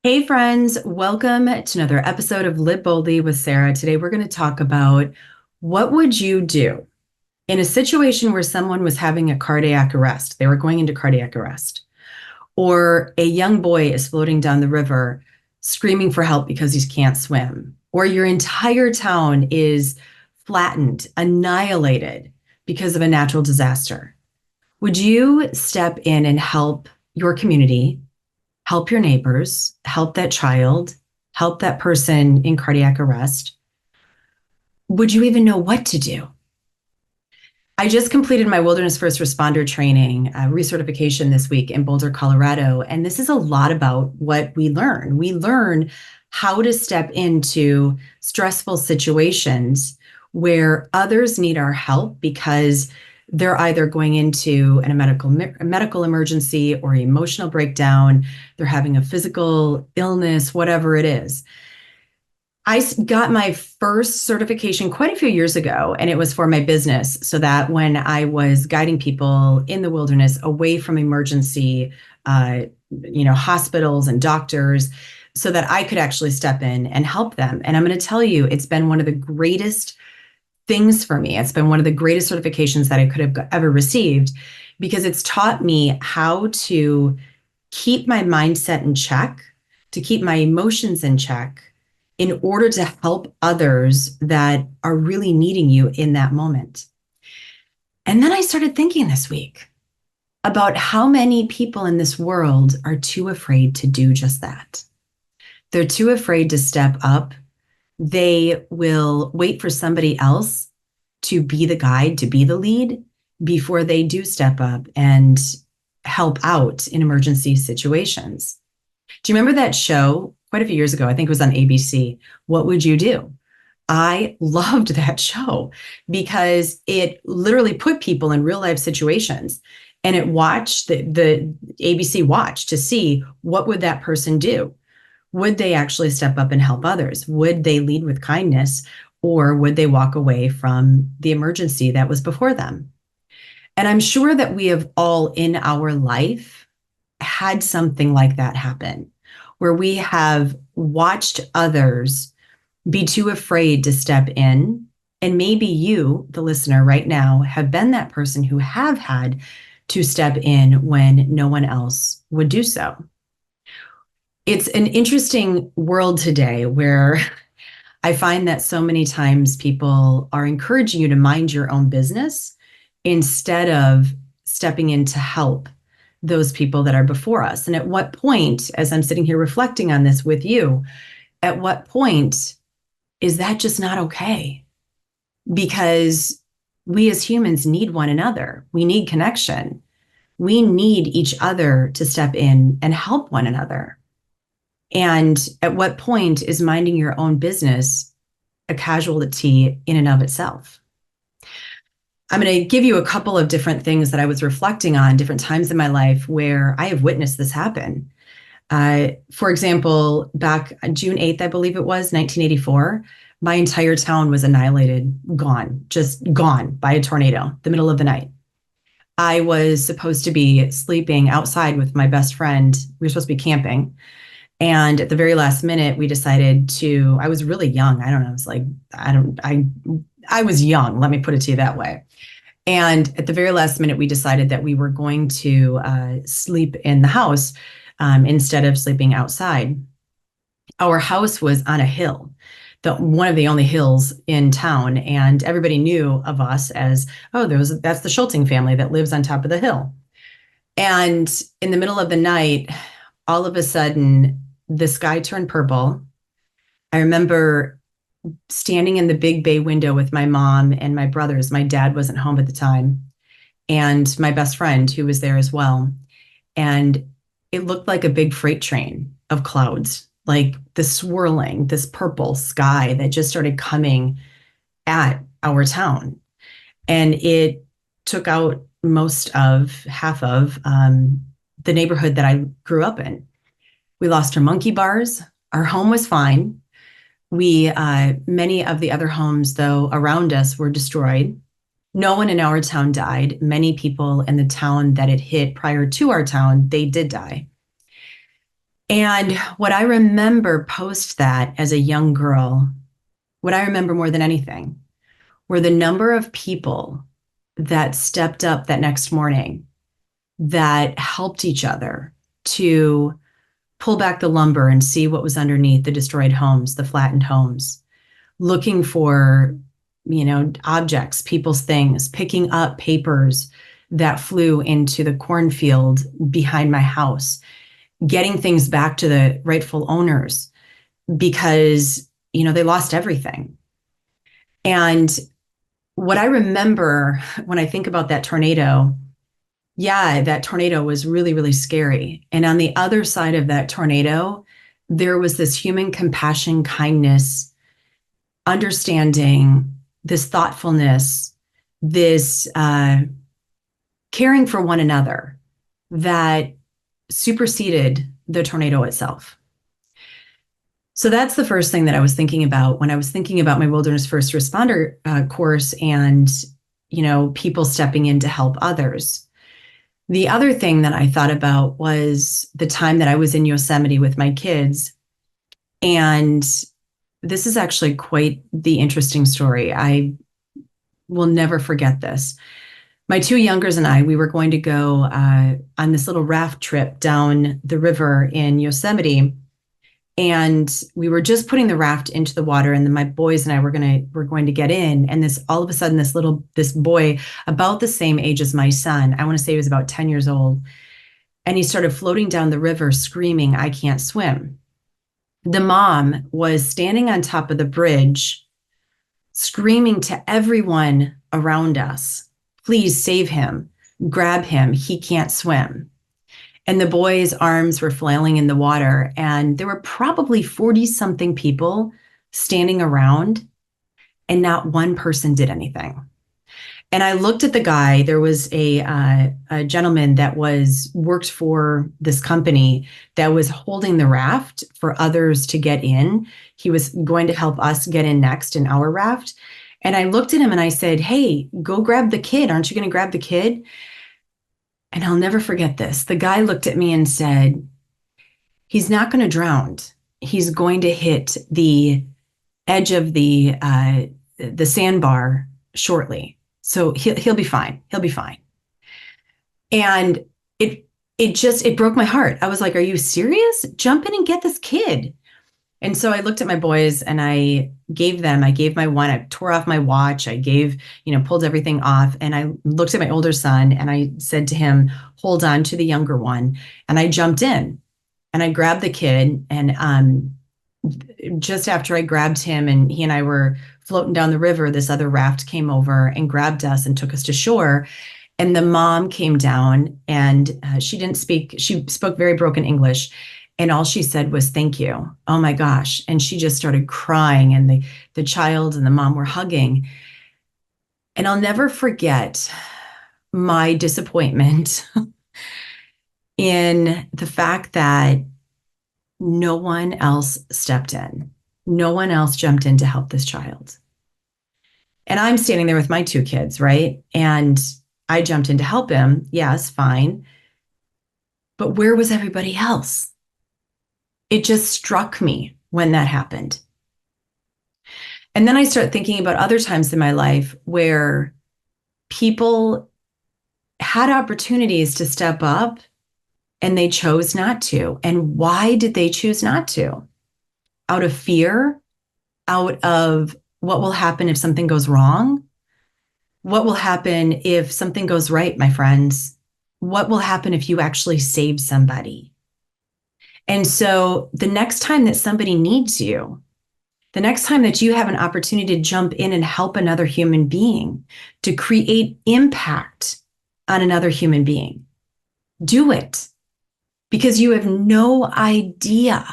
Hey friends, welcome to another episode of Live Boldly with Sara. Today we're going to talk about what would you do in a situation where someone was having a cardiac arrest, they were going into cardiac arrest, or a young boy is floating down the river screaming for help because he can't swim, or your entire town is flattened, annihilated because of a natural disaster. Would you step in and help your community? Help your neighbors, help that child, help that person in cardiac arrest? Would you even know what to do? I just completed my wilderness first responder training recertification this week in Boulder, Colorado. And this is a lot about what we learn. We learn how to step into stressful situations where others need our help because they're either going into a medical emergency or emotional breakdown, they're having a physical illness, whatever it is. I got my first certification quite a few years ago, and it was for my business so that when I was guiding people in the wilderness away from emergency, hospitals and doctors, so that I could actually step in and help them. And I'm going to tell you, it's been one of the greatest things for me. It's been one of the greatest certifications that I could have ever received because it's taught me how to keep my mindset in check, to keep my emotions in check in order to help others that are really needing you in that moment. And then I started thinking this week about how many people in this world are too afraid to do just that. They're too afraid to step up. They will wait for somebody else to be the guide, to be the lead before they do step up and help out in emergency situations. Do you remember that show quite a few years ago? I think it was on ABC. What would you do? I loved that show because it literally put people in real life situations, and it watched the ABC watched to see what would that person do. Would they actually step up and help others? Would they lead with kindness, or would they walk away from the emergency that was before them? And I'm sure that we have all in our life had something like that happen, where we have watched others be too afraid to step in. And maybe you, the listener right now, have been that person who have had to step in when no one else would do so. It's an interesting world today where I find that so many times people are encouraging you to mind your own business instead of stepping in to help those people that are before us. And at what point, as I'm sitting here reflecting on this with you, at what point is that just not okay? Because we as humans need one another. We need connection. We need each other to step in and help one another. And at what point is minding your own business a casualty in and of itself? I'm going to give you a couple of different things that I was reflecting on, different times in my life where I have witnessed this happen. For example, back on June 8th, I believe it was, 1984, my entire town was annihilated, gone, just gone by a tornado, the middle of the night. I was supposed to be sleeping outside with my best friend. We were supposed to be camping. And at the very last minute, we decided to, I was really young. I don't know. I was like, I was young. Let me put it to you that way. And at the very last minute, we decided that we were going to sleep in the house instead of sleeping outside. Our house was on a hill, one of the only hills in town. And everybody knew of us as, oh, that's the Schulting family that lives on top of the hill. And in the middle of the night, all of a sudden, the sky turned purple. I remember standing in the big bay window with my mom and my brothers. My dad wasn't home at the time, and my best friend who was there as well. And it looked like a big freight train of clouds, like the swirling, this purple sky that just started coming at our town. And it took out half of the neighborhood that I grew up in. We lost our monkey bars. Our home was fine. Many of the other homes, though, around us were destroyed. No one in our town died. Many people in the town that it hit prior to our town, they did die. And what I remember post that as a young girl, what I remember more than anything were the number of people that stepped up that next morning that helped each other to pull back the lumber and see what was underneath the destroyed homes, the flattened homes, looking for, objects, people's things, picking up papers that flew into the cornfield behind my house, getting things back to the rightful owners because, they lost everything. And what I remember when I think about that tornado, yeah, that tornado was really, really scary. And on the other side of that tornado, there was this human compassion, kindness, understanding, this thoughtfulness, this caring for one another that superseded the tornado itself. So that's the first thing that I was thinking about when I was thinking about my wilderness first responder course and, people stepping in to help others. The other thing that I thought about was the time that I was in Yosemite with my kids. And this is actually quite the interesting story. I will never forget this. My two youngers and I, we were going to go on this little raft trip down the river in Yosemite. And we were just putting the raft into the water, and then my boys and I were going to get in. And this all of a sudden, this boy about the same age as my son, I want to say he was about 10 years old, and he started floating down the river screaming, "I can't swim." The mom was standing on top of the bridge, screaming to everyone around us, "Please save him, grab him, he can't swim." And the boy's arms were flailing in the water. And there were probably 40 something people standing around, and not one person did anything. And I looked at the guy. There was a gentleman that worked for this company that was holding the raft for others to get in. He was going to help us get in next in our raft. And I looked at him and I said, "Hey, go grab the kid. Aren't you going to grab the kid?" And I'll never forget this. The guy looked at me and said, "He's not going to drown. He's going to hit the edge of the sandbar shortly. So he'll be fine. He'll be fine." And it broke my heart. I was like, "Are you serious? Jump in and get this kid." And so I looked at my boys and I gave my one, I tore off my watch. I pulled everything off. And I looked at my older son and I said to him, "Hold on to the younger one." And I jumped in and I grabbed the kid. And just after I grabbed him and he and I were floating down the river, this other raft came over and grabbed us and took us to shore. And the mom came down and she didn't speak. She spoke very broken English. And all she said was, "Thank you." Oh my gosh. And she just started crying, and the child and the mom were hugging. And I'll never forget my disappointment in the fact that no one else stepped in. No one else jumped in to help this child. And I'm standing there with my two kids, right? And I jumped in to help him. Yes, fine. But where was everybody else? It just struck me when that happened. And then I start thinking about other times in my life where people had opportunities to step up and they chose not to. And why did they choose not to? Out of fear, out of what will happen if something goes wrong? What will happen if something goes right, my friends? What will happen if you actually save somebody? And so the next time that somebody needs you, the next time that you have an opportunity to jump in and help another human being, to create impact on another human being, do it. Because you have no idea.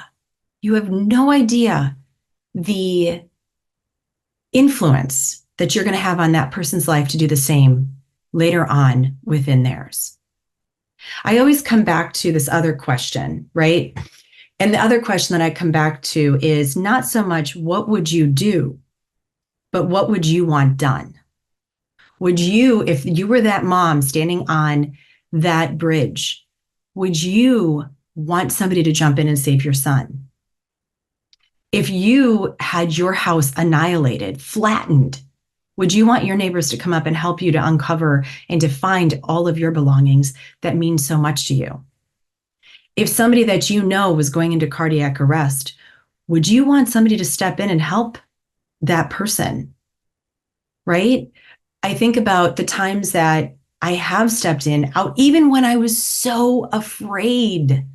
You have no idea the influence that you're going to have on that person's life to do the same later on within theirs. I always come back to this other question, right? And the other question that I come back to is not so much what would you do, but what would you want done? Would you, if you were that mom standing on that bridge, would you want somebody to jump in and save your son? If you had your house annihilated, flattened, would you want your neighbors to come up and help you to uncover and to find all of your belongings that mean so much to you? If somebody that you know was going into cardiac arrest, would you want somebody to step in and help that person? Right? I think about the times that I have stepped in out, even when I was so afraid.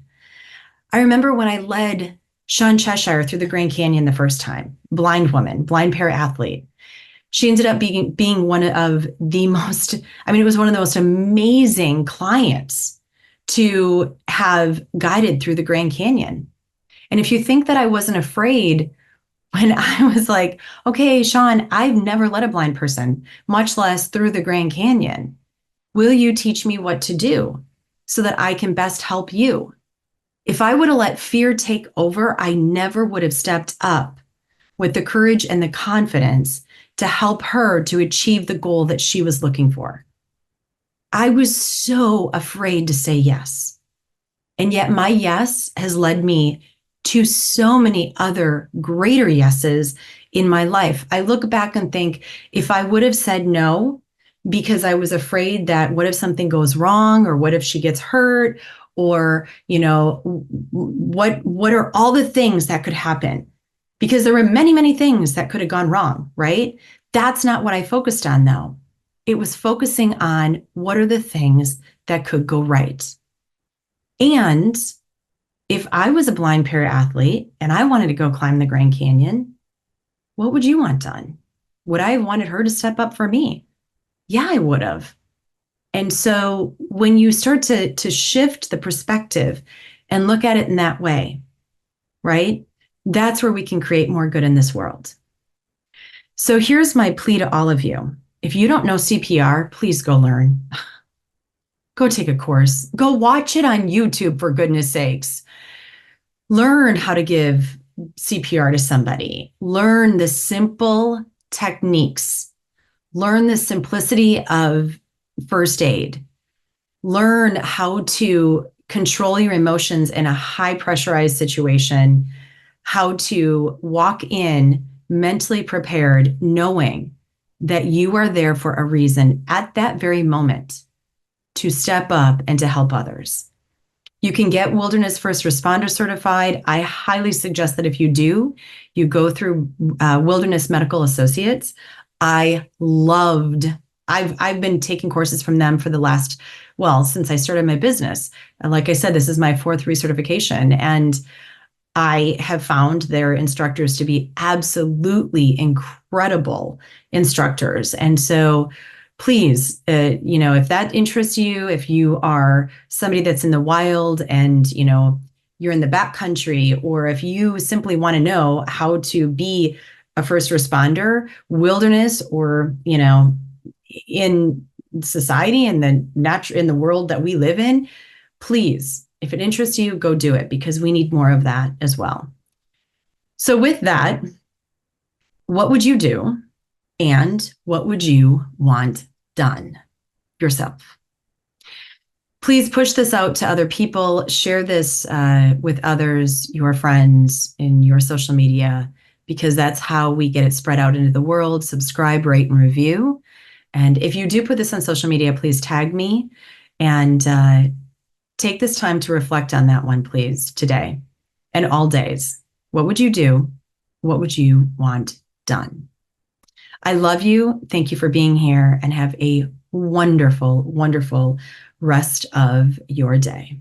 I remember when I led Sean Cheshire through the Grand Canyon the first time, blind woman, blind para-athlete. She ended up being one of the most, I mean, it was one of the most amazing clients to have guided through the Grand Canyon. And if you think that I wasn't afraid when I was like, okay, Sean, I've never led a blind person, much less through the Grand Canyon. Will you teach me what to do so that I can best help you? If I would have let fear take over, I never would have stepped up with the courage and the confidence to help her to achieve the goal that she was looking for. I was so afraid to say yes. And yet my yes has led me to so many other greater yeses in my life. I look back and think, if I would have said no because I was afraid that what if something goes wrong, or what if she gets hurt, or, what are all the things that could happen? Because there were many, many things that could have gone wrong, right? That's not what I focused on, though. It was focusing on what are the things that could go right. And if I was a blind para-athlete and I wanted to go climb the Grand Canyon, what would you want done? Would I have wanted her to step up for me? Yeah, I would have. And so when you start to shift the perspective and look at it in that way, right? That's where we can create more good in this world. So here's my plea to all of you. If you don't know CPR, please go learn. Go take a course. Go watch it on YouTube, for goodness sakes. Learn how to give CPR to somebody. Learn the simple techniques. Learn the simplicity of first aid. Learn how to control your emotions in a high pressurized situation, how to walk in mentally prepared, knowing that you are there for a reason at that very moment to step up and to help others. You can get Wilderness First Responder certified. I highly suggest that if you do, you go through Wilderness Medical Associates. I've been taking courses from them for the last, since I started my business. And like I said, this is my 4th recertification, and I have found their instructors to be absolutely incredible instructors. And so please, if that interests you, if you are somebody that's in the wild and, you're in the backcountry, or if you simply want to know how to be a first responder, wilderness, or, in society and in the world that we live in, please, if it interests you, go do it, because we need more of that as well. So with that, what would you do? And what would you want done yourself? Please push this out to other people. Share this with others, your friends, in your social media, because that's how we get it spread out into the world. Subscribe, rate, and review. And if you do put this on social media, please tag me, and take this time to reflect on that one, please, today and all days. What would you do? What would you want done? I love you. Thank you for being here, and have a wonderful, wonderful rest of your day.